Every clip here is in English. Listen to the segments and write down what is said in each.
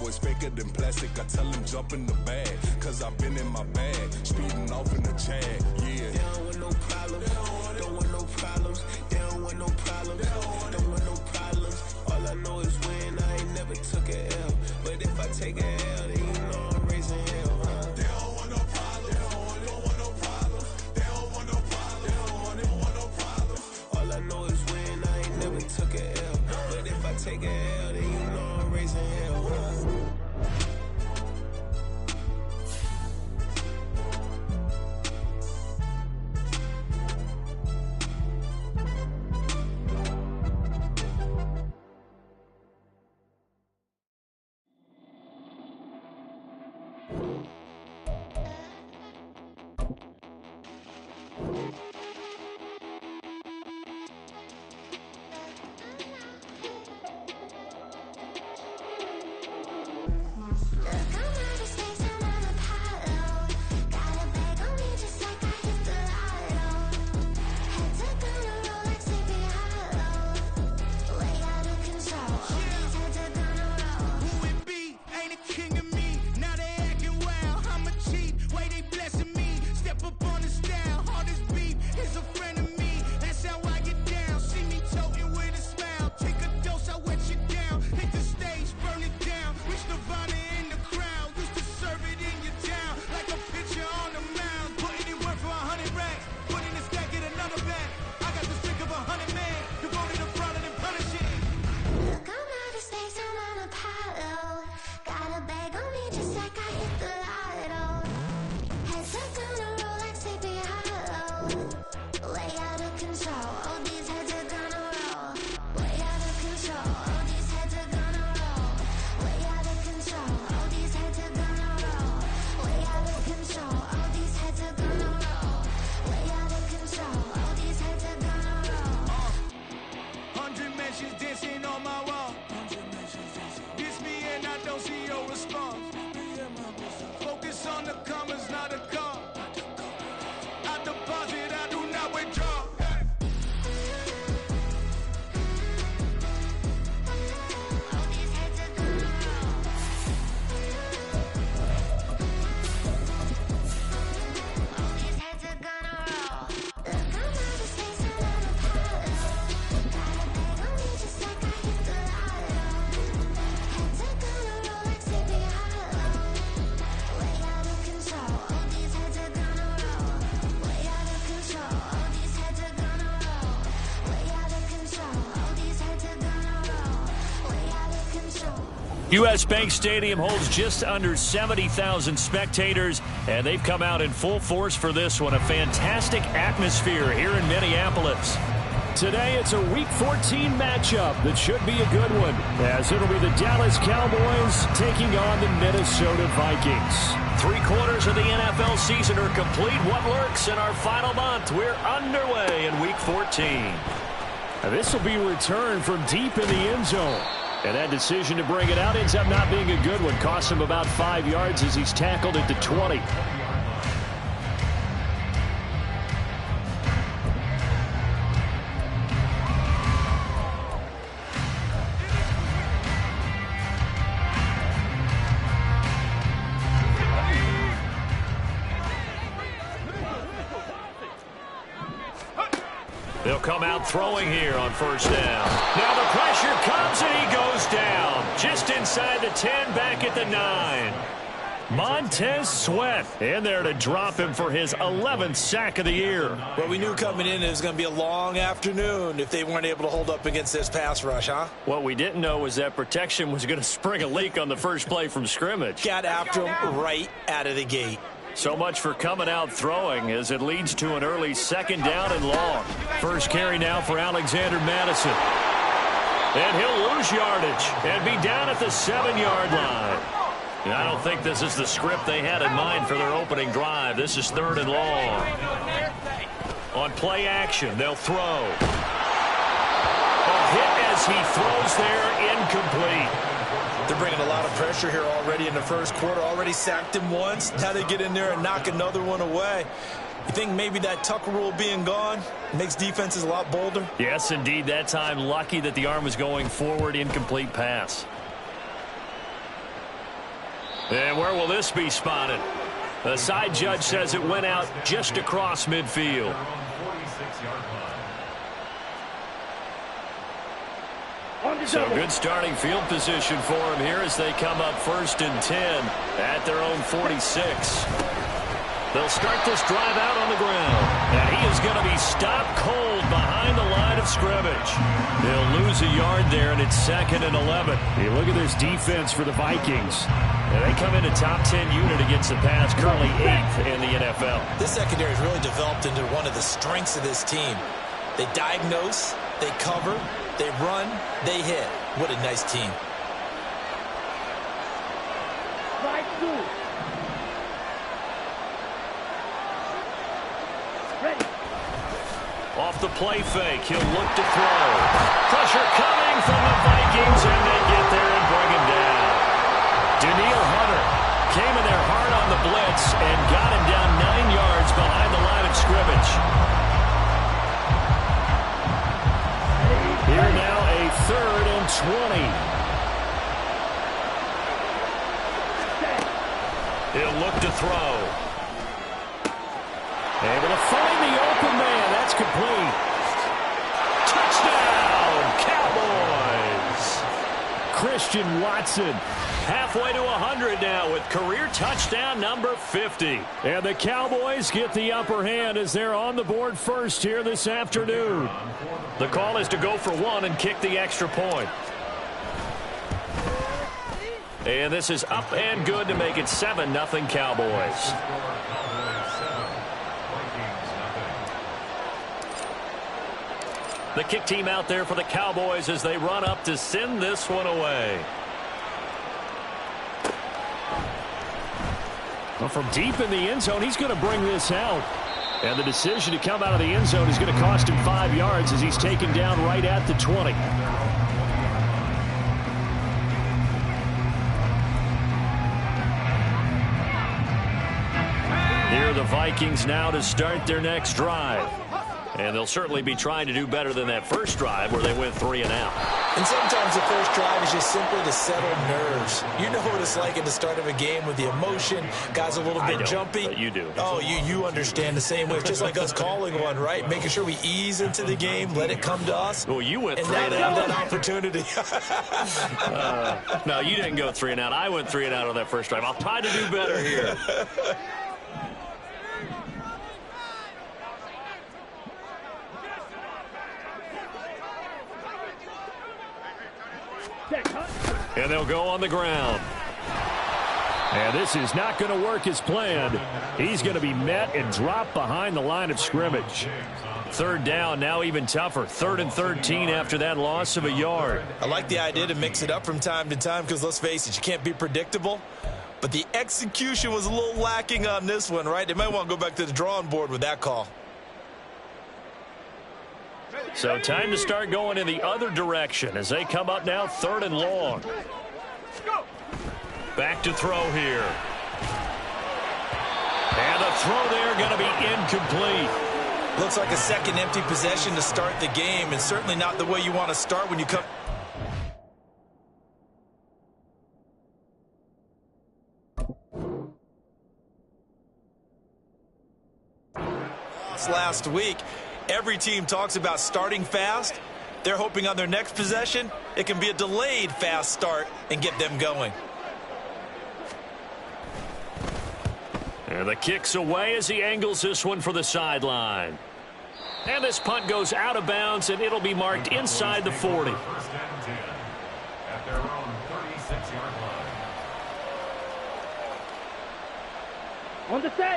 always faker than plastic. I tell them jump in the bag, cause I've been in my bag, speeding off in the Jag, yeah. They don't want no problems, don't want no problems. They don't want no problems, don't want no problems. All I know is win, I ain't never took a L. But if I take a L, then you know I'm raising hell, huh? They don't want no problems, don't want no problems. They don't want no problems, don't want no problems. All I know is win, I ain't never took a L. But if I take a L, then you know I'm raising hell, huh? U.S. Bank Stadium holds just under 70,000 spectators, and they've come out in full force for this one. A fantastic atmosphere here in Minneapolis. Today, it's a Week 14 matchup that should be a good one, as it'll be the Dallas Cowboys taking on the Minnesota Vikings. 3/4 of the NFL season are complete. What lurks in our final month? We're underway in Week 14. This will be a return from deep in the end zone. And that decision to bring it out ends up not being a good one. Costs him about 5 yards as he's tackled at the 20. They'll come out throwing here on first down. Now the pressure comes and he goes down. Just inside the 10, back at the 9. Montez Sweat in there to drop him for his 11th sack of the year. Well, we knew coming in it was going to be a long afternoon if they weren't able to hold up against this pass rush, huh? What we didn't know was that protection was going to spring a leak on the first play from scrimmage. Got after him right out of the gate. So much for coming out throwing as it leads to an early second down and long. First carry now for Alexander Madison. And he'll lose yardage and be down at the 7-yard line. And I don't think this is the script they had in mind for their opening drive. This is 3rd and long. On play action, they'll throw. A hit as he throws there, incomplete. They're bringing a lot of pressure here already in the first quarter. Already sacked him once. Now they get in there and knock another one away. You think maybe that Tucker rule being gone makes defenses a lot bolder? Yes, indeed. That time, lucky that the arm was going forward. Incomplete pass. And where will this be spotted? The side judge says it went out just across midfield. So good starting field position for him here as they come up 1st and 10 at their own 46. They'll start this drive out on the ground. And he is going to be stopped cold behind the line of scrimmage. They'll lose a yard there, and it's 2nd and 11. Hey, look at this defense for the Vikings. And they come into top 10 unit against the pass, currently 8th in the NFL. This secondary has really developed into one of the strengths of this team. They diagnose, they cover, they run, they hit. What a nice team. Off the play fake, he'll look to throw. Pressure coming from the Vikings, and they get there and bring him down. Daniil Hunter came in there hard on the blitz and got him down 9 yards behind the line of scrimmage. Here now a 3rd and 20. He'll look to throw. Able to find the open man. That's complete. Touchdown, Cowboys. Christian Watson. Halfway to 100 now with career touchdown number 50. And the Cowboys get the upper hand as they're on the board first here this afternoon. The call is to go for 1 and kick the extra point. And this is up and good to make it 7-0 Cowboys. The kick team out there for the Cowboys as they run up to send this one away. Well, from deep in the end zone, he's going to bring this out. And the decision to come out of the end zone is going to cost him 5 yards as he's taken down right at the 20. Here are the Vikings now to start their next drive. And they'll certainly be trying to do better than that first drive where they went 3 and out. And sometimes the first drive is just simply to settle nerves. You know what it's like at the start of a game with the emotion. Guys a little bit jumpy. But you do. Oh, you understand the same way. It's just like us calling one, right? Making sure we ease into the game, let it come to us. Well, you went and 3 and now out. that opportunity. No, you didn't go 3 and out. I went 3 and out on that first drive. I'll try to do better here. And they'll go on the ground. And this is not going to work as planned. He's going to be met and dropped behind the line of scrimmage. 3rd down, now even tougher. 3rd and 13 after that loss of a yard. I like the idea to mix it up from time to time because, let's face it, you can't be predictable. But the execution was a little lacking on this one, right? They might want to go back to the drawing board with that call. So time to start going in the other direction as they come up now 3rd and long. Back to throw here. And the throw there going to be incomplete. Looks like a second empty possession to start the game, and certainly not the way you want to start when you come. Last week, every team talks about starting fast. They're hoping on their next possession, it can be a delayed fast start and get them going. And the kick's away as he angles this one for the sideline. And this punt goes out of bounds, and it'll be marked inside the 40.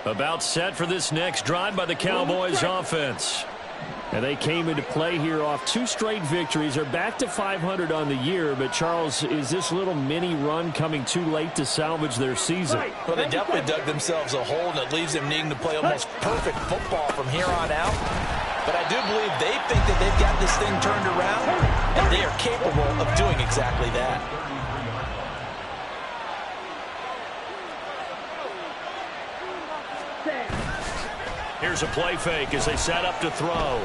About set for this next drive by the Cowboys offense. And they came into play here off 2 straight victories. They're back to 500 on the year. But, Charles, is this little mini run coming too late to salvage their season? Well, they definitely dug themselves a hole, and it leaves them needing to play almost perfect football from here on out. But I do believe they think that they've got this thing turned around, and they are capable of doing exactly that. Here's a play fake as they set up to throw.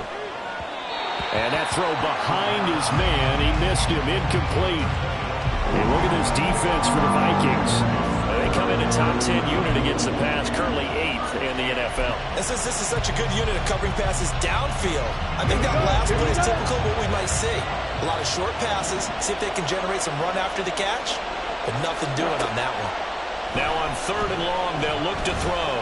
And that throw behind his man. He missed him. Incomplete. And look at this defense for the Vikings. They come 10 unit against the pass, currently 8th in the NFL. And since this is such a good unit of covering passes downfield, I think that last play is typical of what we might see. A lot of short passes, see if they can generate some run after the catch, but nothing doing on that one. Now on 3rd and long, they'll look to throw.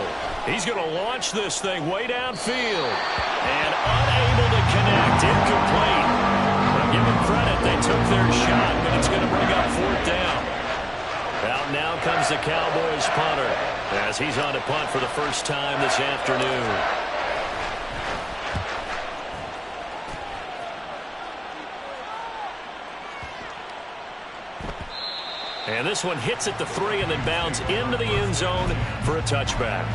He's going to launch this thing way downfield. And unable to connect, incomplete. But give them credit, they took their shot, but it's going to bring up 4th down. Out now comes the Cowboys punter, as he's on to punt for the first time this afternoon. And this one hits at the 3 and then bounds into the end zone for a touchback.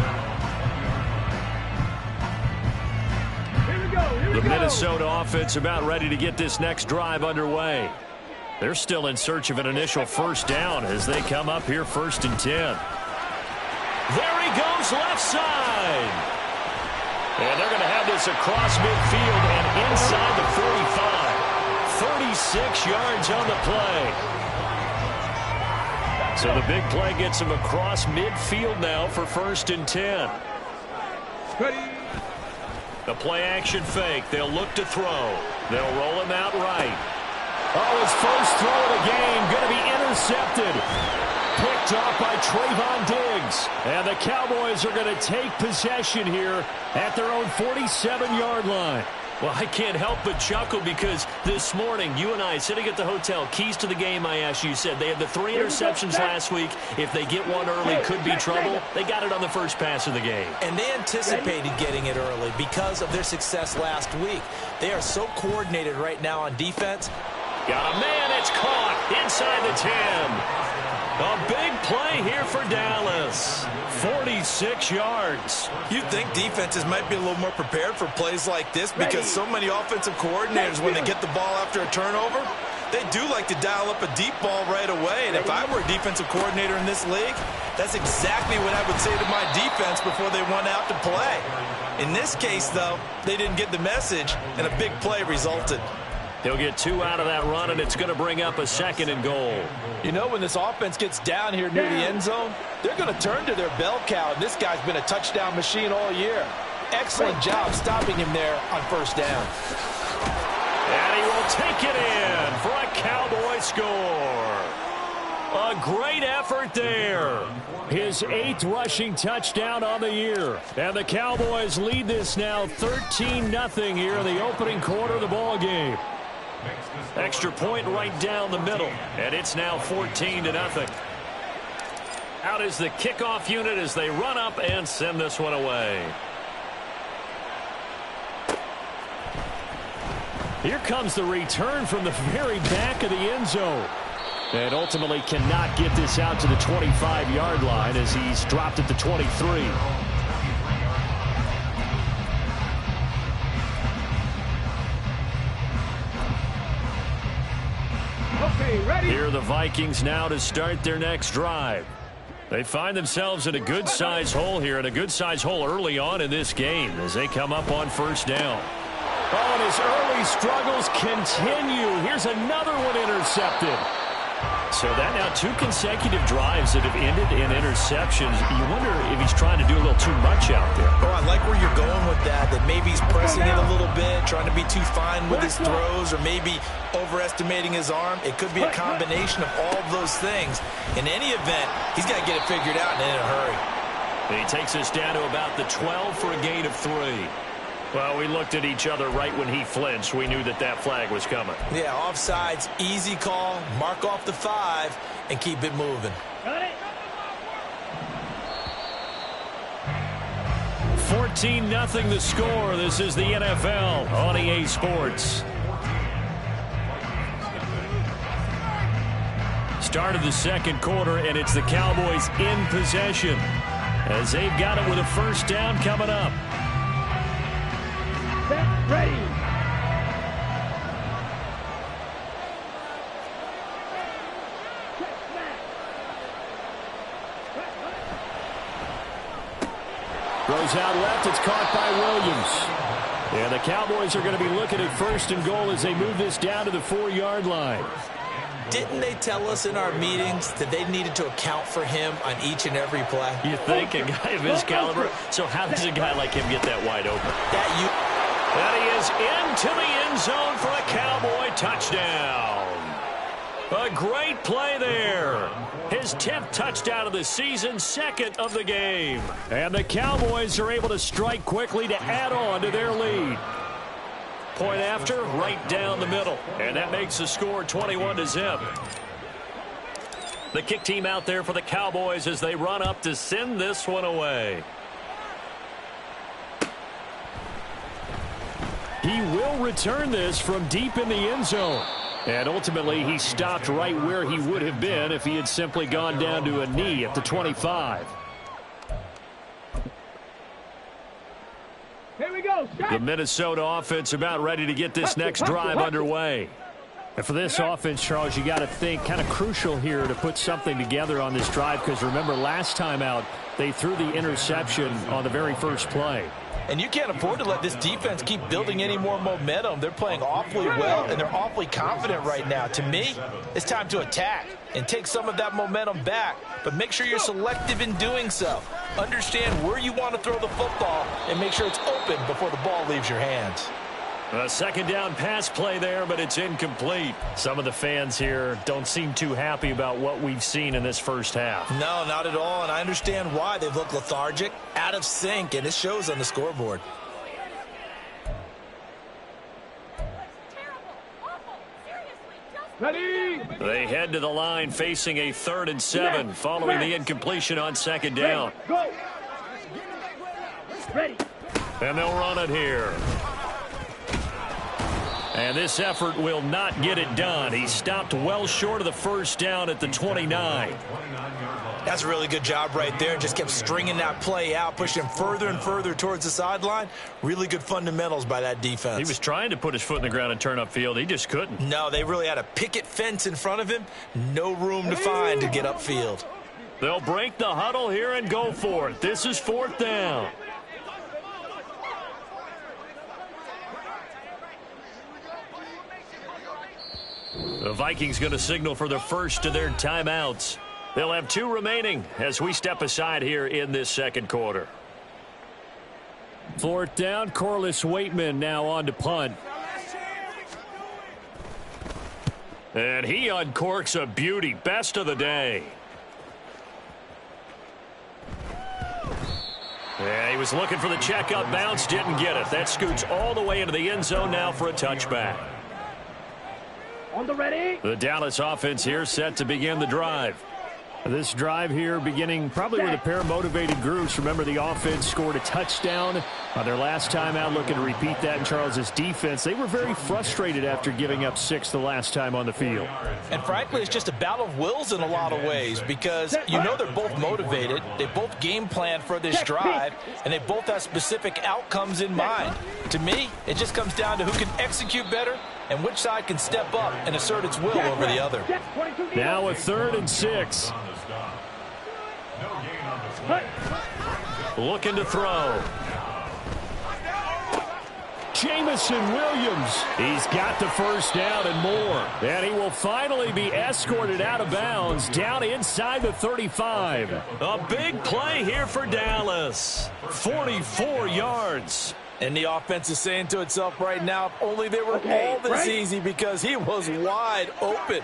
The Minnesota offense about ready to get this next drive underway. They're still in search of an initial first down as they come up here 1st and 10. There he goes, left side. And they're going to have this across midfield and inside the 45. 36 yards on the play. So the big play gets him across midfield now for 1st and 10. The play action fake. They'll look to throw. They'll roll him out right. Oh, his first throw of the game going to be intercepted. Picked off by Trayvon Diggs. And the Cowboys are going to take possession here at their own 47-yard line. Well, I can't help but chuckle because this morning, you and I, sitting at the hotel, keys to the game, I asked you, said they had the 3 interceptions last week. If they get one early, could be trouble. They got it on the first pass of the game. And they anticipated getting it early because of their success last week. They are so coordinated right now on defense. Got a man, it's caught inside the 10. A big play here for Dallas. 46 yards. You'd think defenses might be a little more prepared for plays like this because so many offensive coordinators, when they get the ball after a turnover, they do like to dial up a deep ball right away. And if I were a defensive coordinator in this league, that's exactly what I would say to my defense before they went out to play. In this case, though, they didn't get the message, and a big play resulted. He'll get 2 out of that run, and it's going to bring up a 2nd and goal. You know, when this offense gets down here near the end zone, they're going to turn to their bell cow, and this guy's been a touchdown machine all year. Excellent job stopping him there on 1st down. And he will take it in for a Cowboy score. A great effort there. His 8th rushing touchdown on the year. And the Cowboys lead this now 13-0 here in the opening quarter of the ball game. Extra point right down the middle, and it's now 14-0. Out is the kickoff unit as they run up and send this one away. Here comes the return from the very back of the end zone. And ultimately cannot get this out to the 25-yard line as he's dropped at the 23. Here are the Vikings now to start their next drive. They find themselves in a good-sized hole here, and a good-sized hole early on in this game as they come up on 1st down. Oh, and his early struggles continue. Here's another one intercepted. So that now 2 consecutive drives that have ended in interceptions. You wonder if he's trying to do a little too much out there. Oh, I like where you're going with that maybe he's pressing it a little bit, trying to be too fine with his throws, or maybe overestimating his arm. It could be a combination of all of those things. In any event, he's got to get it figured out and in a hurry. And he takes us down to about the 12 for a gain of 3. Well, we looked at each other right when he flinched. We knew that that flag was coming. Yeah, offsides, easy call. Mark off the 5 and keep it moving. 14-0 the score. This is the NFL on EA Sports. Start of the 2nd quarter, and it's the Cowboys in possession as they've got it with a 1st down coming up. Ready. Throws out left. It's caught by Williams. And the Cowboys are going to be looking at 1st and goal as they move this down to the 4-yard line. didn't they tell us in our meetings that they needed to account for him on each and every play? You think a guy of his caliber? So how does a guy like him get that wide open? And he is into the end zone for a Cowboy touchdown. A great play there. His 10th touchdown of the season, second of the game. And the Cowboys are able to strike quickly to add on to their lead. Point after, right down the middle. And that makes the score 21-0. The kick team out there for the Cowboys as they run up to send this one away. He will return this from deep in the end zone. And ultimately, he stopped right where he would have been if he had simply gone down to a knee at the 25. Here we go. The Minnesota offense about ready to get this next drive underway. And for this offense, Charles, you got to think kind of crucial here to put something together on this drive, because remember last time out, they threw the interception on the very first play. And you can't afford to let this defense keep building any more momentum. They're playing awfully well, and they're awfully confident right now. To me, it's time to attack and take some of that momentum back, but make sure you're selective in doing so. Understand where you want to throw the football and make sure it's open before the ball leaves your hands. A second down pass play there, but it's incomplete. Some of the fans here don't seem too happy about what we've seen in this first half. No, not at all, and I understand why. They've looked lethargic, out of sync, and it shows on the scoreboard. Ready? They head to the line facing a 3rd and 7 following the incompletion on second down. Go. Ready. And they'll run it here. And this effort will not get it done. He stopped well short of the first down at the 29. That's a really good job right there. Just kept stringing that play out, pushing him further and further towards the sideline. Really good fundamentals by that defense. He was trying to put his foot in the ground and turn upfield. He just couldn't. No, they really had a picket fence in front of him. No room to find to get upfield. They'll break the huddle here and go for it. This is 4th down. The Vikings going to signal for the first of their timeouts. They'll have 2 remaining as we step aside here in this second quarter. 4th down, Corliss Waitman now on to punt. And he uncorks a beauty. Best of the day. Yeah, he was looking for the checkup bounce, didn't get it. That scoots all the way into the end zone now for a touchback. On the ready. The Dallas offense here set to begin the drive. This drive here beginning probably with a pair of motivated groups. Remember, the offense scored a touchdown on their last time out, looking to repeat that in Charles's defense. They were very frustrated after giving up 6 the last time on the field. And frankly, it's just a battle of wills in a lot of ways, because you know they're both motivated. They both game plan for this drive, and they both have specific outcomes in mind. To me, it just comes down to who can execute better and which side can step up and assert its will over the other. Now a 3rd and 6. Looking to throw. Jamison Williams. He's got the first down and more. And he will finally be escorted out of bounds down inside the 35. A big play here for Dallas. 44 yards. And the offense is saying to itself right now, if only they were all this easy, because he was wide open.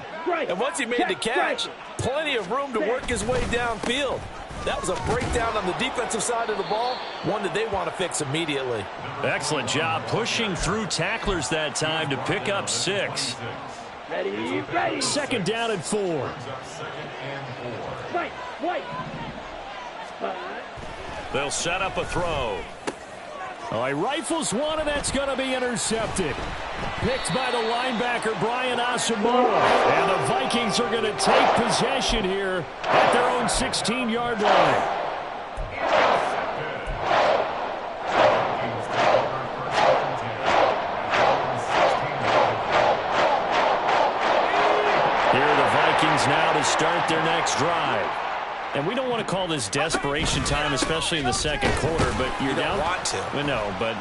And once he made the catch, plenty of room to work his way downfield. That was a breakdown on the defensive side of the ball, one that they want to fix immediately. Excellent job pushing through tacklers that time to pick up 6. Ready, ready. 2nd down and 4. White. They'll set up a throw. Oh, he rifles one, and that's going to be intercepted. Picked by the linebacker, Brian Asamoah. And the Vikings are going to take possession here at their own 16-yard line. Here are the Vikings now to start their next drive. And we don't want to call this desperation time, especially in the second quarter, but you're down. You don't want to. Well, no, but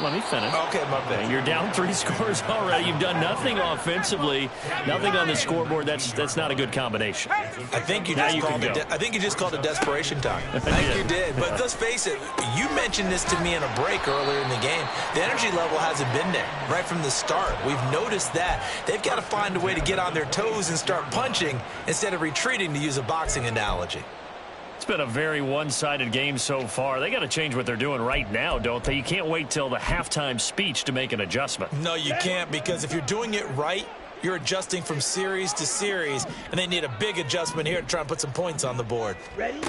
let me finish. Okay, my bad. You're down 3 scores already. You've done nothing offensively, nothing on the scoreboard. That's not a good combination. I think you just called it desperation time. I think you did. But let's face it, you mentioned this to me in a break earlier in the game. The energy level hasn't been there right from the start. We've noticed that. They've got to find a way to get on their toes and start punching instead of retreating, to use a boxing analogy. It's been a very one-sided game so far. They got to change what they're doing right now, don't they? You can't wait till the halftime speech to make an adjustment. No, you can't, because if you're doing it right, you're adjusting from series to series, and they need a big adjustment here to try and put some points on the board. Ready?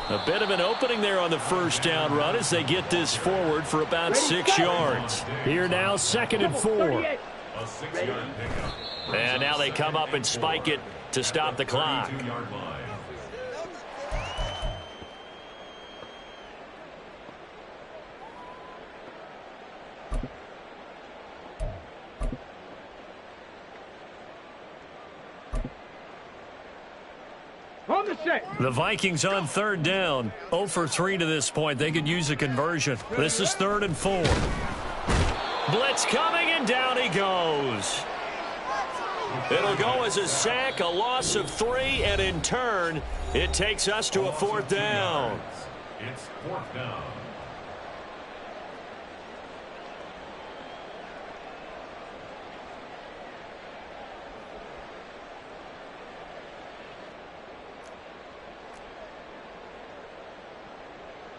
A bit of an opening there on the first down run as they get this forward for about 6 yards. Here now, 2nd and 4. And now they come up and spike it to stop the clock. On the set. The Vikings on 3rd down. 0 for 3 to this point. They could use a conversion. This is 3rd and 4. Blitz coming, and down he goes. It'll go as a sack, a loss of 3, and in turn, it takes us to a 4th down. It's 4th down.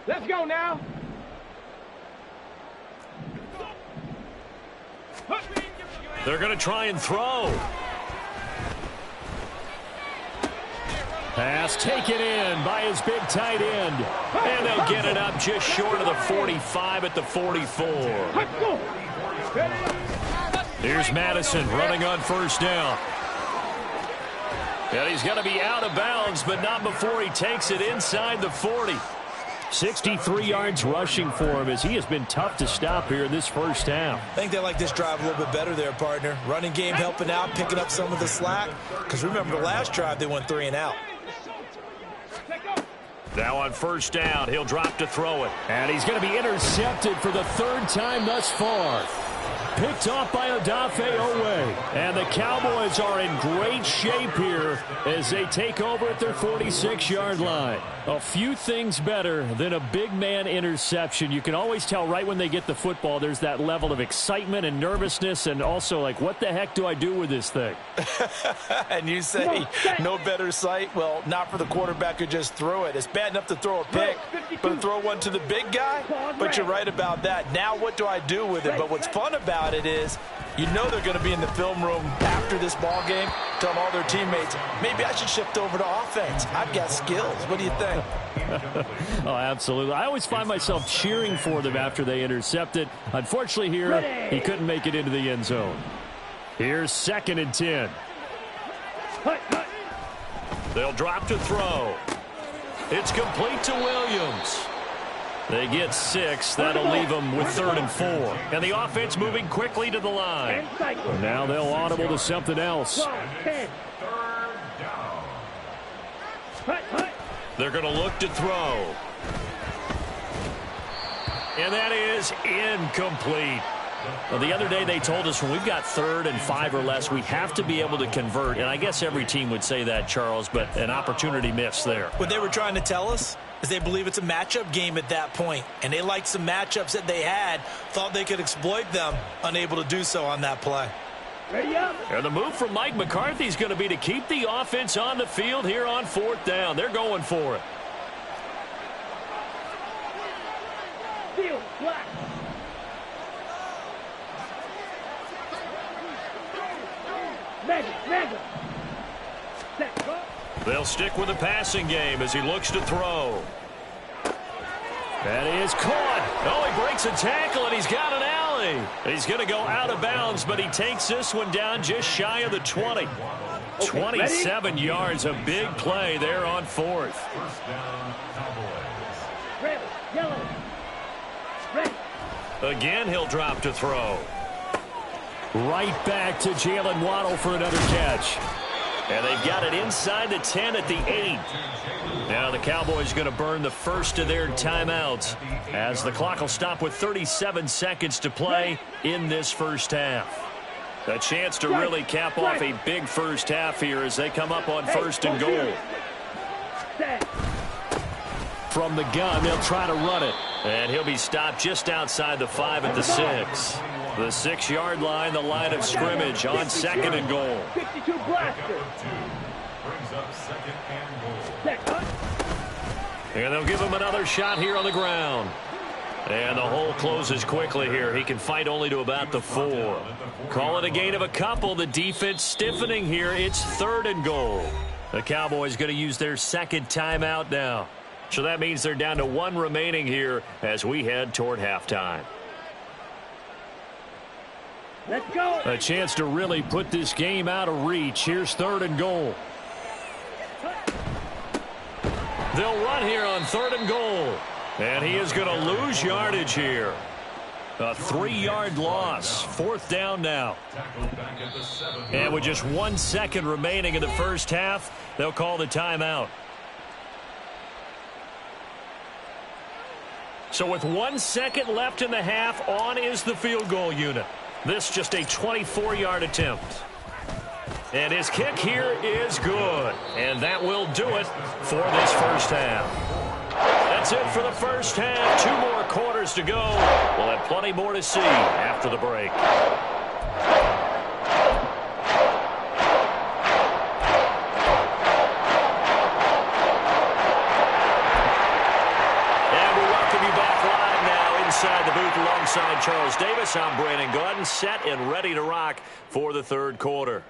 Let's go now. They're going to try and throw. Pass taken in by his big tight end. And they'll get it up just short of the 45 at the 44. Here's Madison running on 1st down. And he's going to be out of bounds, but not before he takes it inside the 40. 63 yards rushing for him as he has been tough to stop here in this first half. I think they like this drive a little bit better there, partner. Running game helping out, picking up some of the slack. Because remember, the last drive they went 3 and out. Now on 1st down, he'll drop to throw it. And he's going to be intercepted for the 3rd time thus far. Picked off by Odafe Owe. And the Cowboys are in great shape here as they take over at their 46-yard line. A few things better than a big man interception. You can always tell right when they get the football, there's that level of excitement and nervousness, and also like, what the heck do I do with this thing? And you say no better sight? Well, not for the quarterback who just threw it. It's bad enough to throw a pick, but to throw one to the big guy? But you're right about that. Now what do I do with it? But what's fun about it is, you know they're going to be in the film room after this ball game, telling all their teammates, maybe I should shift over to offense. I've got skills. What do you think? Oh, absolutely. I always find myself cheering for them after they intercept it. Unfortunately here, he couldn't make it into the end zone. Here's 2nd and 10. They'll drop to throw. It's complete to Williams. They get 6. That'll leave them with 3rd and 4. And the offense moving quickly to the line. Now they'll audible to something else. They're going to look to throw. And that is incomplete. Well, the other day they told us when we've got 3rd and 5 or less, we have to be able to convert. And I guess every team would say that, Charles, but an opportunity missed there. What they were trying to tell us is they believe it's a matchup game at that point. And they liked some matchups that they had, thought they could exploit them, unable to do so on that play. Ready up. And the move from Mike McCarthy is going to be to keep the offense on the field here on 4th down. They're going for it. Field black. Mega. Set, go. They'll stick with the passing game as he looks to throw. That is caught. Oh, he breaks a tackle, and he's got an alley. He's going to go out of bounds, but he takes this one down just shy of the 20. 27 yards, a big play there on 4th. Red, yellow. Red. Again, he'll drop to throw. Right back to Jalen Waddle for another catch. And they've got it inside the 10 at the 8. Now the Cowboys going to burn the first of their timeouts as the clock will stop with 37 seconds to play in this first half. A chance to really cap off a big first half here as they come up on first and goal. From the gun, they'll try to run it. And he'll be stopped just outside the 5 at the 6. The 6-yard line, the line of scrimmage on second and goal. 52 blaster. And they'll give him another shot here on the ground. And the hole closes quickly here. He can fight only to about the 4. Call it a gain of a couple. The defense stiffening here. It's third and goal. The Cowboys going to use their second timeout now. So that means they're down to 1 remaining here as we head toward halftime. Let's go. A chance to really put this game out of reach. Here's third and goal. They'll run here on third and goal. And he is going to lose yardage here. A 3-yard loss. Fourth down now. And with just 1 second remaining in the first half, they'll call the timeout. So with 1 second left in the half, on is the field goal unit. This just a 24-yard attempt. And his kick here is good. And that will do it for this first half. That's it for the first half. 2 more quarters to go. We'll have plenty more to see after the break. And we welcome you back live now inside the booth alongside Charles Davis. I'm Brandon Gordon, set and ready to rock for the third quarter.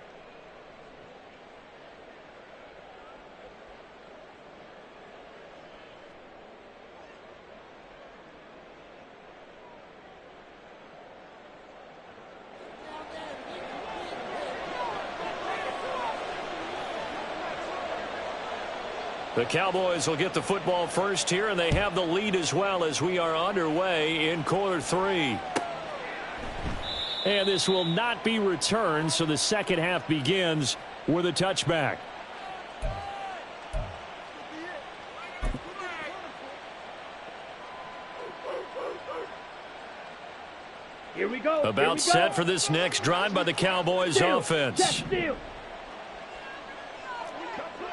The Cowboys will get the football first here, and they have the lead as well as we are underway in quarter 3. And this will not be returned, so the second half begins with a touchback. Here we go. About set for this next drive by the Cowboys offense. Steal.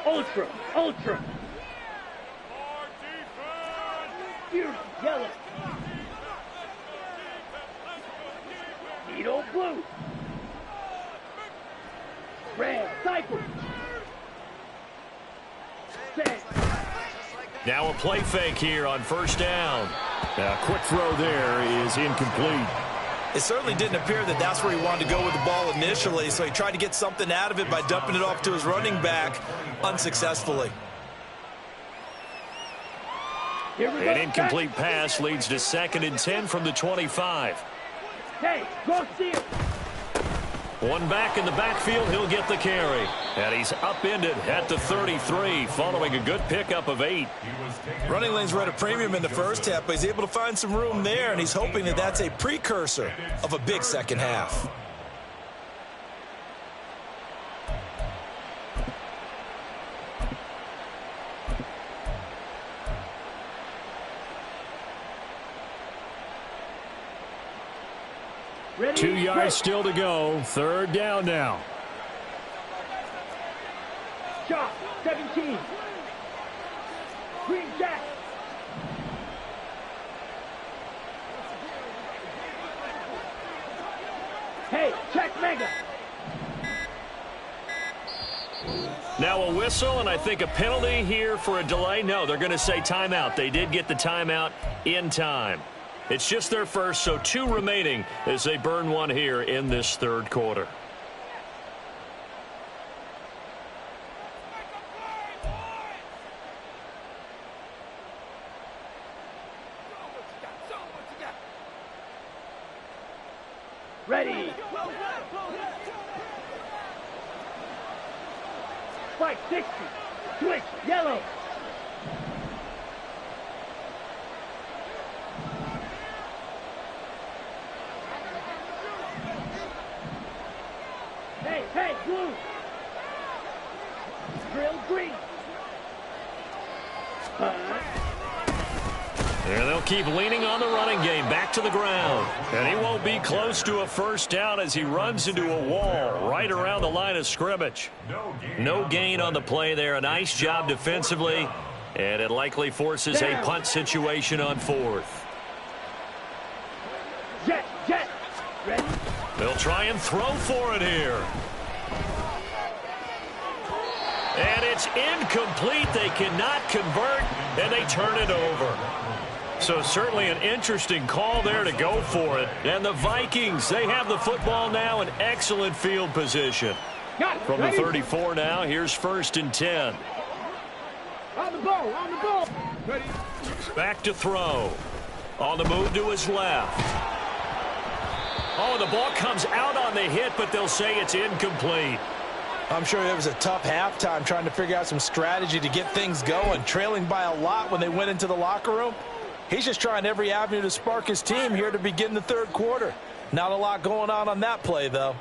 Ultra. Ultra. Yellow. Needle blue. Red. Cycle. Set. Now a play fake here on first down. Now, quick throw there is incomplete. It certainly didn't appear that that's where he wanted to go with the ball initially, so he tried to get something out of it by dumping it off to his running back unsuccessfully. An incomplete pass leads to 2nd and 10 from the 25. Hey, go steal. One back in the backfield, he'll get the carry. And he's upended at the 33 following a good pickup of 8. Running lanes were at a premium in the first half, but he's able to find some room there, and he's hoping that that's a precursor of a big second half. Ready? 2 yards still to go. Third down now. Shot. 17. Green Jack. Hey, check mega. Now a whistle, and I think a penalty here for a delay. No, they're going to say timeout. They did get the timeout in time. It's just their first, so 2 remaining as they burn one here in this third quarter. Ready. Spike 60. Switch. Yellow. Hey, blue. drill, green. And they'll keep leaning on the running game back to the ground. And he won't be close to a first down as he runs into a wall right around the line of scrimmage. No gain on the play there. A nice job defensively. And it likely forces a punt situation on fourth. Jet, jet. Ready? They'll try and throw for it here. And it's incomplete. They cannot convert, and they turn it over. So certainly an interesting call there to go for it. And the Vikings, they have the football now in excellent field position. From the 34 now, here's 1st and 10. On the ball, on the ball. Ready? Back to throw. On the move to his left. Oh, the ball comes out on the hit, but they'll say it's incomplete. I'm sure it was a tough halftime trying to figure out some strategy to get things going. Trailing by a lot when they went into the locker room. He's just trying every avenue to spark his team here to begin the third quarter. Not a lot going on that play, though.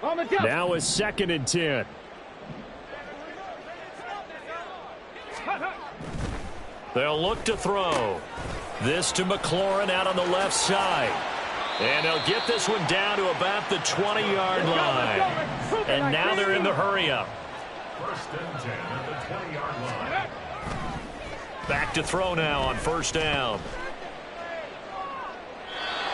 Now it's 2nd and 10. They'll look to throw. This to McLaurin out on the left side. And they'll get this one down to about the 20-yard line. And now they're in the hurry-up. 1st and 10 at the 20-yard line. Back to throw now on 1st down.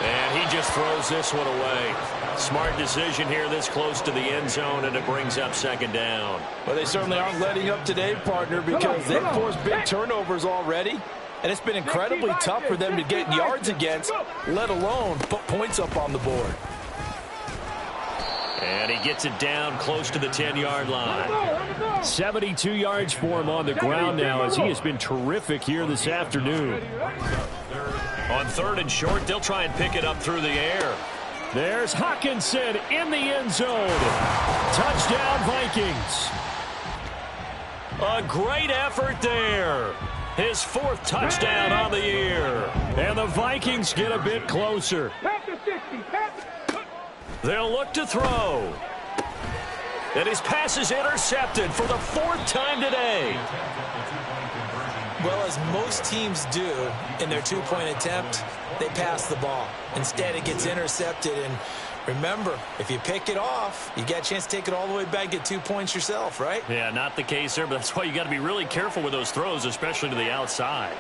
And he just throws this one away. Smart decision here this close to the end zone, and it brings up 2nd down. Well, they certainly aren't letting up today, partner, because they've forced big turnovers already. And it's been incredibly tough for them to get yards against, let alone put points up on the board. And he gets it down close to the 10-yard line. 72 yards for him on the ground now as he has been terrific here this afternoon. On 3rd and short, they'll try and pick it up through the air. There's Hawkinson in the end zone. Touchdown, Vikings. A great effort there. His 4th touchdown on the year. And the Vikings get a bit closer. They'll look to throw. And his pass is intercepted for the 4th time today. Well, as most teams do in their two-point attempt, they pass the ball. Instead, it gets intercepted. And remember, if you pick it off, you got a chance to take it all the way back, get 2 points yourself, right? Yeah, not the case there, but that's why you got to be really careful with those throws, especially to the outside.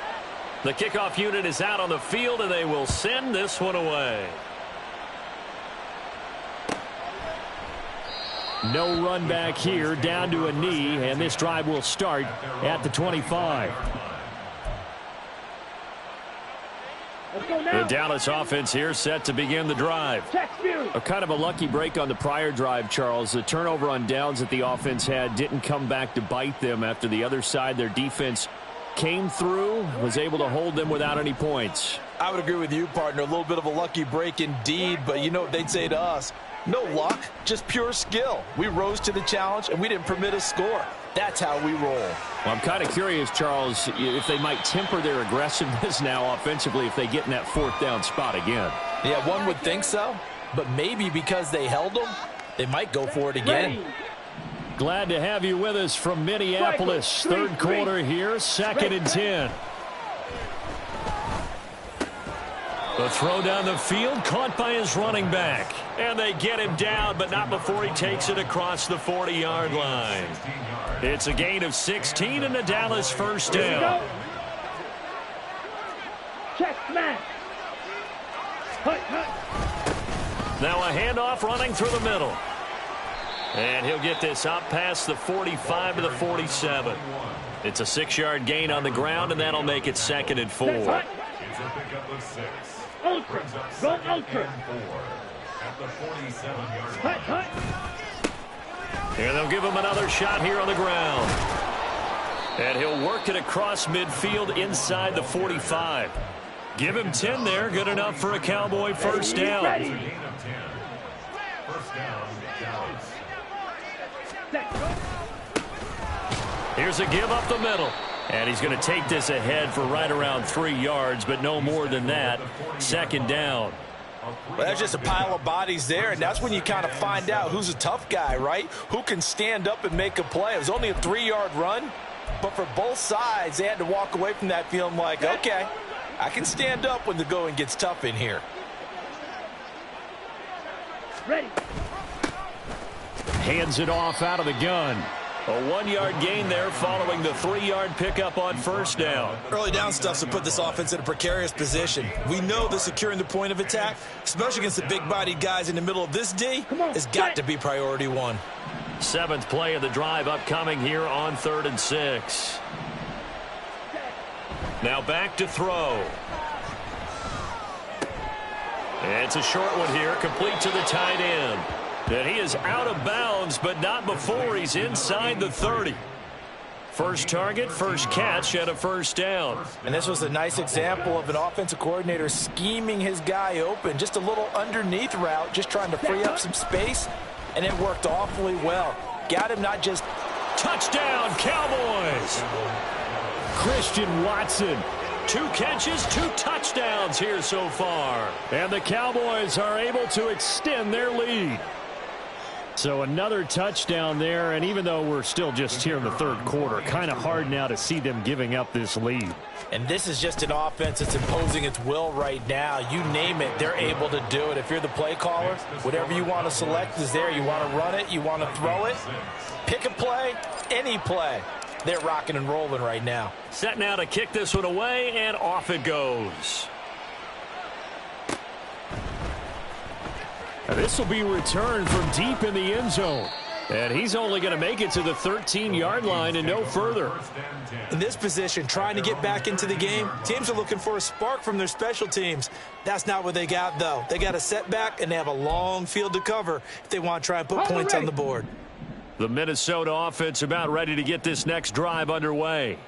The kickoff unit is out on the field, and they will send this one away. No run back here, down to a knee, and this drive will start at the 25. The Dallas offense here set to begin the drive. A kind of a lucky break on the prior drive, Charles. The turnover on downs that the offense had didn't come back to bite them after the other side. Their defense came through, was able to hold them without any points. I would agree with you, partner. A little bit of a lucky break indeed, but you know what they'd say to us? No luck, just pure skill. We rose to the challenge, and we didn't permit a score. That's how we roll. Well, I'm kind of curious, Charles, if they might temper their aggressiveness now offensively if they get in that 4th down spot again. Yeah, one would think so, but maybe because they held them, they might go for it again. Glad to have you with us from Minneapolis. 3rd quarter here, 2nd and 10. The throw down the field, caught by his running back. And they get him down, but not before he takes it across the 40-yard line. It's a gain of 16 and the Dallas 1st down. Check smash. Now a handoff running through the middle. And he'll get this up past the 45 to the 47. It's a 6-yard gain on the ground, and that'll make it 2nd and 4. It's a pickup of 6. Ultra. Go ultra. At the 47-yard line. And they'll give him another shot here on the ground. And he'll work it across midfield inside the 45. Give him 10 there. Good enough for a Cowboy 1st down. Gain of 10. 1st down, Dallas. Here's a give up the middle. And he's going to take this ahead for right around 3 yards, but no more than that. 2nd down. Well, that's just a pile of bodies there, and that's when you kind of find out who's a tough guy, right? Who can stand up and make a play. It was only a 3-yard run, but for both sides, they had to walk away from that feeling like, okay, I can stand up when the going gets tough in here. Ready. Hands it off out of the gun. A 1-yard gain there following the 3-yard pickup on first down. Early down stuff's to put this offense in a precarious position. We know that securing the point of attack, especially against the big-bodied guys in the middle of this D, has got to be priority one. 7th play of the drive upcoming here on 3rd and 6. Now back to throw. It's a short one here, complete to the tight end. And he is out of bounds, but not before he's inside the 30. First target, first catch, and a first down. And this was a nice example of an offensive coordinator scheming his guy open. Just a little underneath route, just trying to free up some space, and it worked awfully well. Got him not just... Touchdown, Cowboys! Christian Watson. 2 catches, 2 touchdowns here so far. And the Cowboys are able to extend their lead. So another touchdown there, and even though we're still just here in the 3rd quarter, kind of hard now to see them giving up this lead. And this is just an offense that's imposing its will right now. You name it, they're able to do it. If you're the play caller, whatever you want to select is there. You want to run it, you want to throw it, pick a play, any play. They're rocking and rolling right now. Set now to kick this one away, and off it goes. This will be returned from deep in the end zone. And he's only going to make it to the 13-yard line and no further. In this position, trying to get back into the game, teams are looking for a spark from their special teams. That's not what they got, though. They got a setback, and they have a long field to cover if they want to try and put points on the board. The Minnesota offense about ready to get this next drive underway.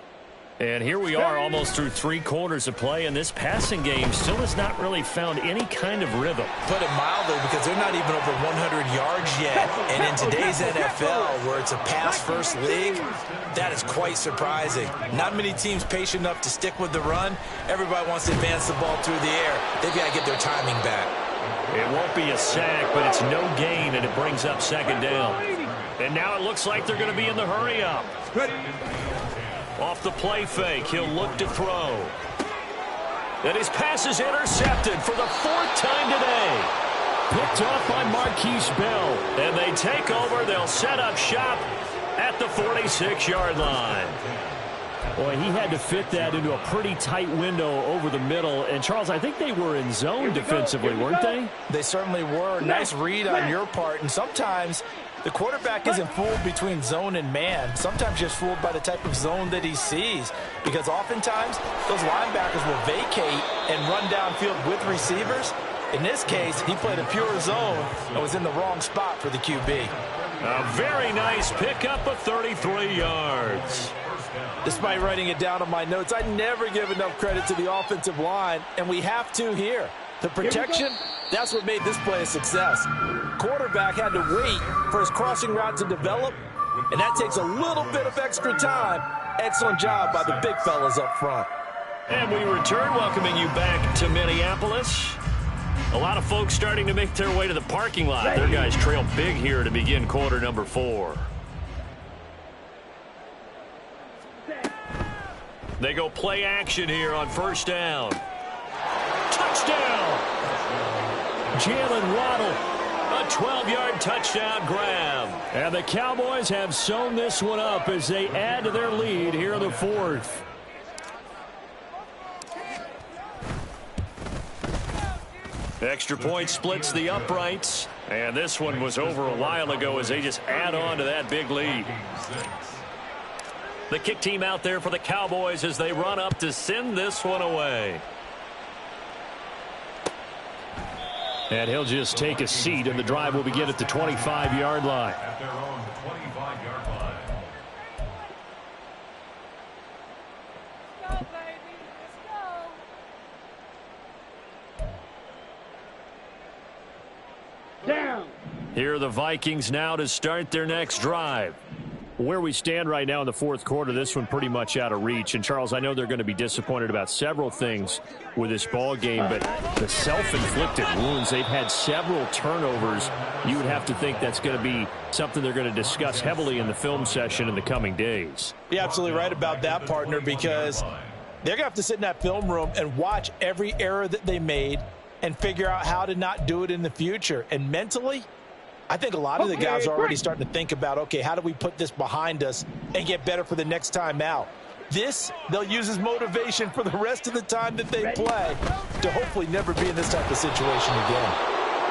And here we are almost through 3 quarters of play, and this passing game still has not really found any kind of rhythm. Put it mildly, because they're not even over 100 yards yet. And in today's NFL, where it's a pass-first league, that is quite surprising. Not many teams patient enough to stick with the run. Everybody wants to advance the ball through the air. They've got to get their timing back. It won't be a sack, but it's no gain, and it brings up 2nd down. And now it looks like they're going to be in the hurry-up. Off the play fake, he'll look to throw. And his pass is intercepted for the 4th time today. Picked off by Marquise Bell. And they take over. They'll set up shop at the 46-yard line. Boy, he had to fit that into a pretty tight window over the middle. And, Charles, I think they were in zone defensively, weren't they? They certainly were. Nice read on your part. And sometimes the quarterback isn't fooled between zone and man. Sometimes just fooled by the type of zone that he sees. Because oftentimes, those linebackers will vacate and run downfield with receivers. In this case, he played a pure zone and was in the wrong spot for the QB. A very nice pickup of 33 yards. Despite writing it down on my notes, I never give enough credit to the offensive line, and we have to here. The protection, that's what made this play a success. Quarterback had to wait for his crossing route to develop, and that takes a little bit of extra time. Excellent job by the big fellas up front. And we return, welcoming you back to Minneapolis. A lot of folks starting to make their way to the parking lot. Their guys trail big here to begin quarter number 4. They go play action here on first down. Touchdown! Jalen Waddle. A 12-yard touchdown grab. And the Cowboys have sewn this one up as they add to their lead here in the 4th. Extra point splits the uprights. And this one was over a while ago as they just add on to that big lead. The kick team out there for the Cowboys as they run up to send this one away. And he'll just take a seat, and the drive will begin at the 25-yard line. Down. Here are the Vikings now to start their next drive. Where we stand right now in the fourth quarter, this one pretty much out of reach. And, Charles, I know they're going to be disappointed about several things with this ball game, but the self-inflicted wounds, they've had several turnovers. You would have to think that's going to be something they're going to discuss heavily in the film session in the coming days. You're absolutely right about that, partner, because they're going to have to sit in that film room and watch every error that they made and figure out how to not do it in the future. And mentally, I think a lot of the guys are already starting to think about, okay, how do we put this behind us and get better for the next time out? This, they'll use as motivation for the rest of the time that they play to hopefully never be in this type of situation again.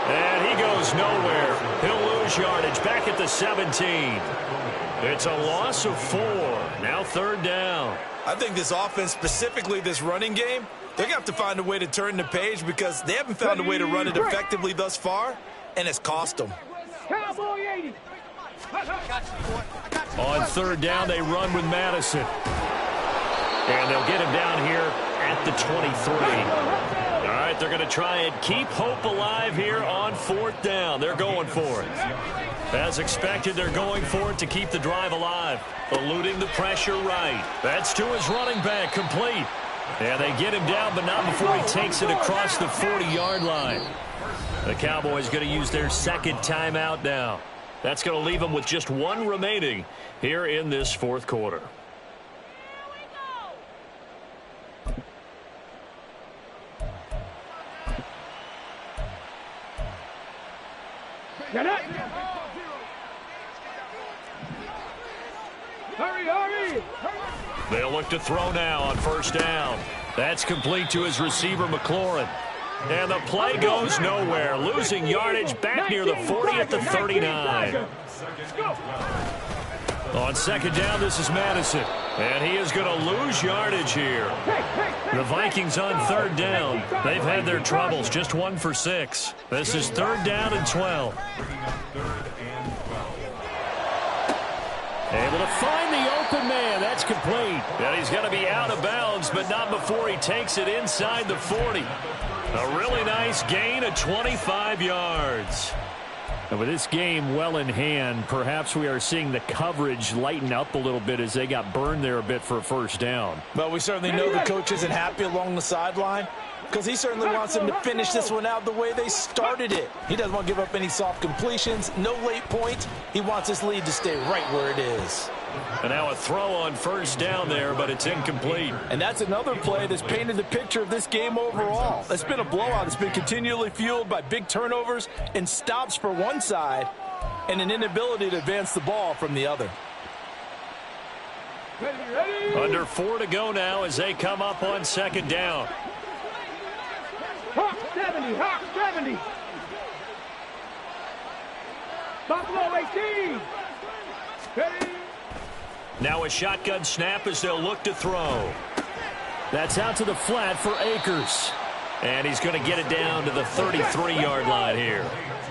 And he goes nowhere. He'll lose yardage back at the 17. It's a loss of 4. Now third down. I think this offense, specifically this running game, they're going to have to find a way to turn the page because they haven't found a way to run it effectively thus far, and it's cost them. Cowboy 80. On third down, they run with Madison. And they'll get him down here at the 23. All right, they're going to try and keep hope alive here on fourth down. They're going for it. As expected, they're going for it to keep the drive alive. Eluding the pressure right. That's to his running back, complete. And they get him down, but not before he takes it across the 40-yard line. The Cowboys going to use their second timeout now. That's going to leave them with just one remaining here in this fourth quarter. Get it. Hurry, hurry. They'll look to throw now on first down. That's complete to his receiver, McLaurin. And the play goes nowhere. Losing yardage back near the 40 at the 39. On second down, this is Madison. And he is going to lose yardage here. The Vikings on third down. They've had their troubles. Just 1 for 6. This is third down and 12. Able to find the open man. That's complete. And he's going to be out of bounds, but not before he takes it inside the 40. A really nice gain of 25 yards. And with this game well in hand, perhaps we are seeing the coverage lighten up a little bit as they got burned there a bit for a first down. Well, we certainly know the coach isn't happy along the sideline because he certainly wants them to finish this one out the way they started it. He doesn't want to give up any soft completions, no late points. He wants this lead to stay right where it is. And now a throw on first down there, but it's incomplete. And that's another play that's painted the picture of this game overall. It's been a blowout. It's been continually fueled by big turnovers and stops for one side and an inability to advance the ball from the other. Under 4 to go now as they come up on second down. Hawk 70, Hawk 70. Buffalo 18. Ready. Now a shotgun snap as they'll look to throw. That's out to the flat for Akers. And he's going to get it down to the 33-yard line here.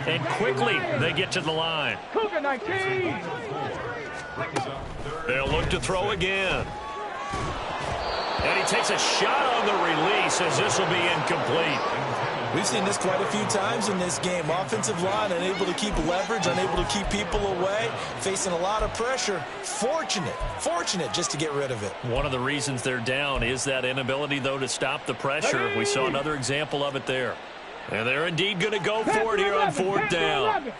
And quickly they get to the line. Cougar 19. They'll look to throw again. And he takes a shot on the release as this will be incomplete. We've seen this quite a few times in this game. Offensive line unable to keep leverage, unable to keep people away, facing a lot of pressure. Fortunate just to get rid of it. One of the reasons they're down is that inability, though, to stop the pressure. We saw another example of it there. And they're indeed going to go for it here on fourth down.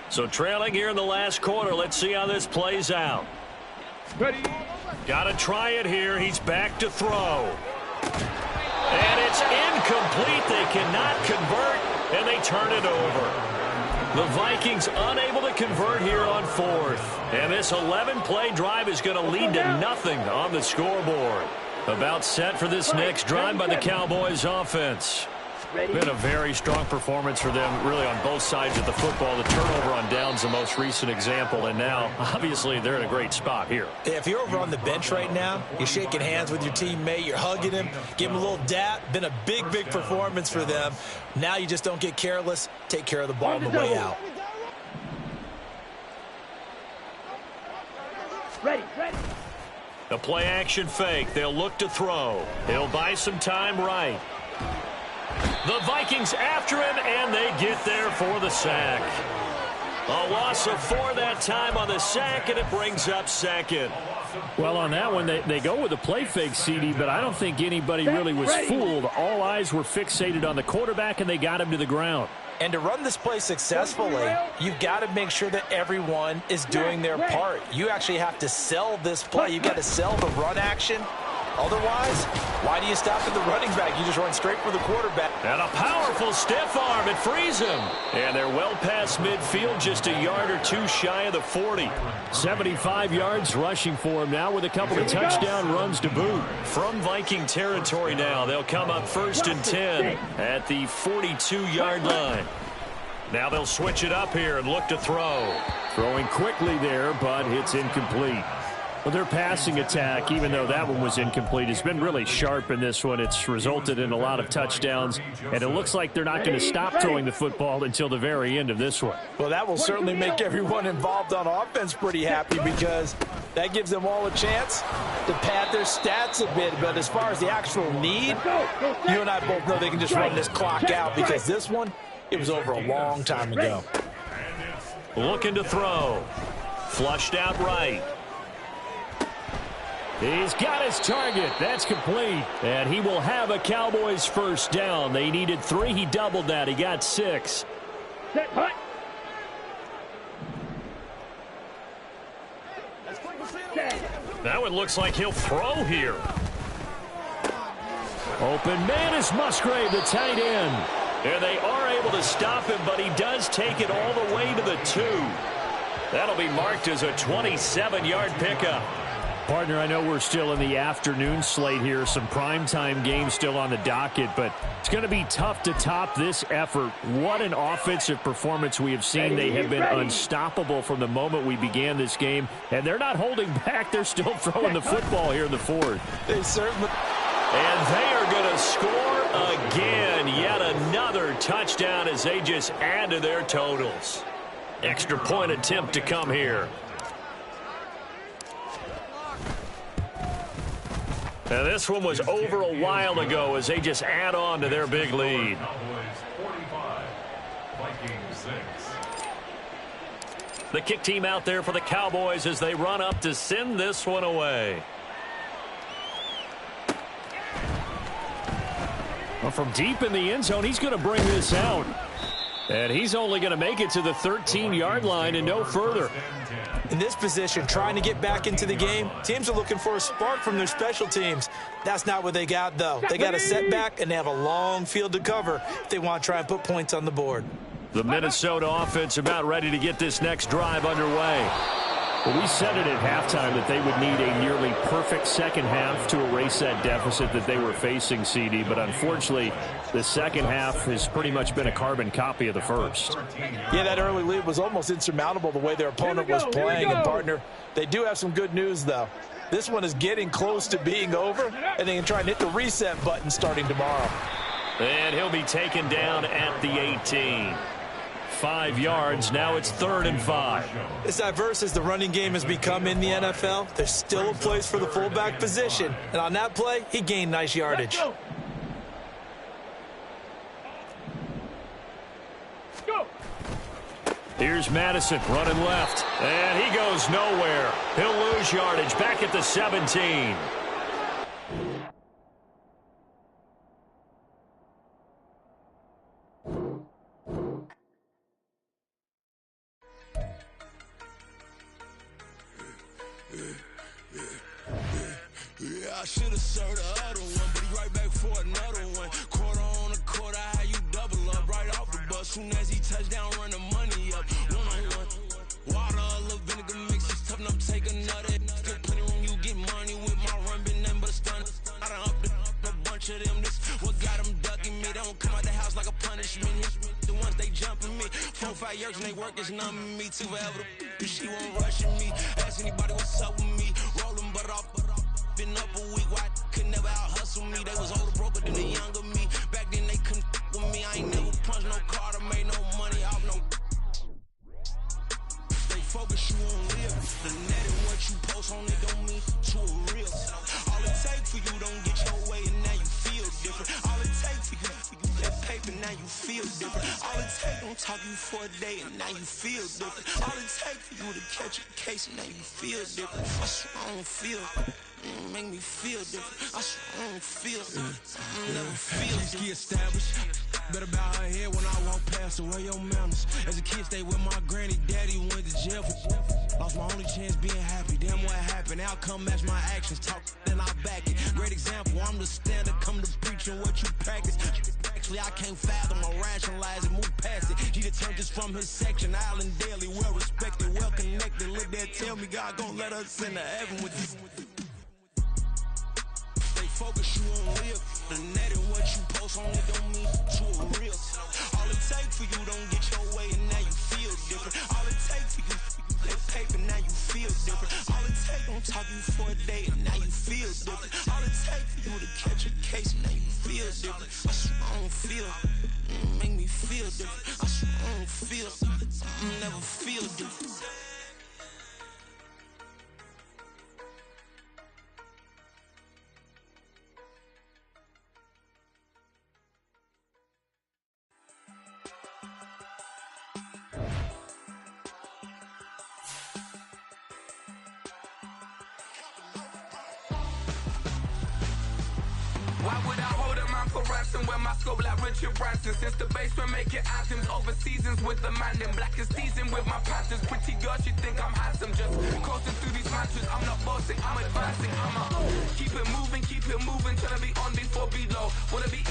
So trailing here in the last quarter. Let's see how this plays out. Ready. Got to try it here. He's back to throw. And it's incomplete. They cannot convert, and they turn it over. The Vikings unable to convert here on fourth. And this 11-play drive is going to lead to nothing on the scoreboard. About set for this next drive by the Cowboys offense. Been a very strong performance for them, really, on both sides of the football. The turnover on downs, the most recent example, and now, obviously, they're in a great spot here. Yeah, if you're over on the bench right now, you're shaking hands with your teammate, you're hugging him, give him a little dap. Been a big performance for them. Now you just don't get careless. Take care of the ball on the way out. Ready. The play action fake. They'll look to throw. He'll buy some time right. The Vikings after him, and they get there for the sack. A loss of 4 that time on the sack, and it brings up second. Well, on that one, they go with a play fake, CD, but I don't think anybody really was fooled. All eyes were fixated on the quarterback, and they got him to the ground. And to run this play successfully, you've got to make sure that everyone is doing their part. You actually have to sell this play. You've got to sell the run action. Otherwise, why do you stop at the running back? You just run straight for the quarterback. And a powerful stiff arm. It frees him. And they're well past midfield, just a yard or two shy of the 40. 75 yards rushing for him now with a couple of touchdown runs to boot. From Viking territory now, they'll come up 1st and 10 at the 42-yard line. Now they'll switch it up here and look to throw. Throwing quickly there, but it's incomplete. Well, their passing attack, even though that one was incomplete, has been really sharp in this one. It's resulted in a lot of touchdowns, and it looks like they're not going to stop throwing the football until the very end of this one. Well, that will certainly make everyone involved on offense pretty happy because that gives them all a chance to pad their stats a bit. But as far as the actual need, you and I both know they can just run this clock out because this one, it was over a long time ago. Looking to throw. Flushed out right. He's got his target. That's complete. And he will have a Cowboys first down. They needed 3. He doubled that. He got 6. Set, hut. That one looks like he'll throw here. Open man is Musgrave, the tight end. And they are able to stop him, but he does take it all the way to the 2. That'll be marked as a 27-yard pickup. Partner, I know we're still in the afternoon slate here. Some primetime games still on the docket, but it's going to be tough to top this effort. What an offensive performance we have seen. They have been unstoppable from the moment we began this game, and they're not holding back. They're still throwing the football here in the 4th. They certainly... And they are going to score again. Yet another touchdown as they just add to their totals. Extra point attempt to come here. Now this one was over a while ago as they just add on to their big lead. The kick team out there for the Cowboys as they run up to send this one away. Well, from deep in the end zone, he's going to bring this out. And he's only going to make it to the 13-yard line and no further. In this position, trying to get back into the game, teams are looking for a spark from their special teams. That's not what they got, though. They got a setback, and they have a long field to cover if they want to try and put points on the board. The Minnesota offense about ready to get this next drive underway. Well, we said it at halftime that they would need a nearly perfect second half to erase that deficit that they were facing, CD. But unfortunately, the second half has pretty much been a carbon copy of the first. Yeah, that early lead was almost insurmountable the way their opponent was playing. And, partner, they do have some good news, though. This one is getting close to being over, and they can try and hit the reset button starting tomorrow. And he'll be taken down at the 18. 5 yards. Now it's 3rd and 5. As diverse as the running game has become in the NFL, there's still a place for the fullback position. And on that play, he gained nice yardage. Here's Madison running left. And he goes nowhere. He'll lose yardage back at the 17. Yeah, I should have served the other one, but he right back for another one. Quarter on a quarter, how you double up right off the bus. Soon as he touch down, run the money up. One-on-one. Water, a little vinegar mix, it's tough enough to take another. Still plenty room, you get money with my run, been nothing but a stun. I done up a bunch of them. This what got them ducking me. They don't come out the house like a punishment. The ones they jumping me. 4 or 5 years and they work is numbing me. Too forever. She won't rushing me. Ask anybody what's up with me. Rolling butt off. Been up a week, why could never out hustle me? They was older, broker than the younger me. Back then they couldn't with me. I ain't never punched no card or made no money off no. They focus you on live. The net and what you post on it don't mean to a real. All it takes for you don't get your way and now you feel different. All it takes for you that paper now you feel different. All it takes don't talk you for a day and now you feel different. All it takes for you to catch a case and now you feel different. I swear I don't feel make me feel different. I swear I don't feel never feel different. Get established. Better bow her head when I walk past her. Where your manners? As a kid, stay with my granny. Daddy went to jail for lost my only chance being happy. Damn, what happened? Outcome match my actions. Talk, then I back it. Great example. I'm the standard. Come to preaching what you practice. Actually, I can't fathom or rationalize and move past it. He turned this from his section. Island daily, well respected, well connected. Look there, tell me God gon' let us into heaven with you. Stay focused, you won't live. The net and what you post on it don't mean to a real. All it takes for you don't get your way and now you feel different. All it takes for you that paper, now you feel different. All it takes don't talk you for a day and now you feel different. All it takes for you to catch a case and now you feel different. I swear I don't feel make me feel different. I swear I don't feel never feel different. Why would I hold a man for ransom when my scope like Richard Branson? Since the basement making anthems over seasons with the man, then black is seasoned with my patterns. Pretty girls, you think I'm handsome, just coasting through these mantras. I'm not bossing, I'm advancing. I'ma keep it moving, trying to be on before below. Wanna be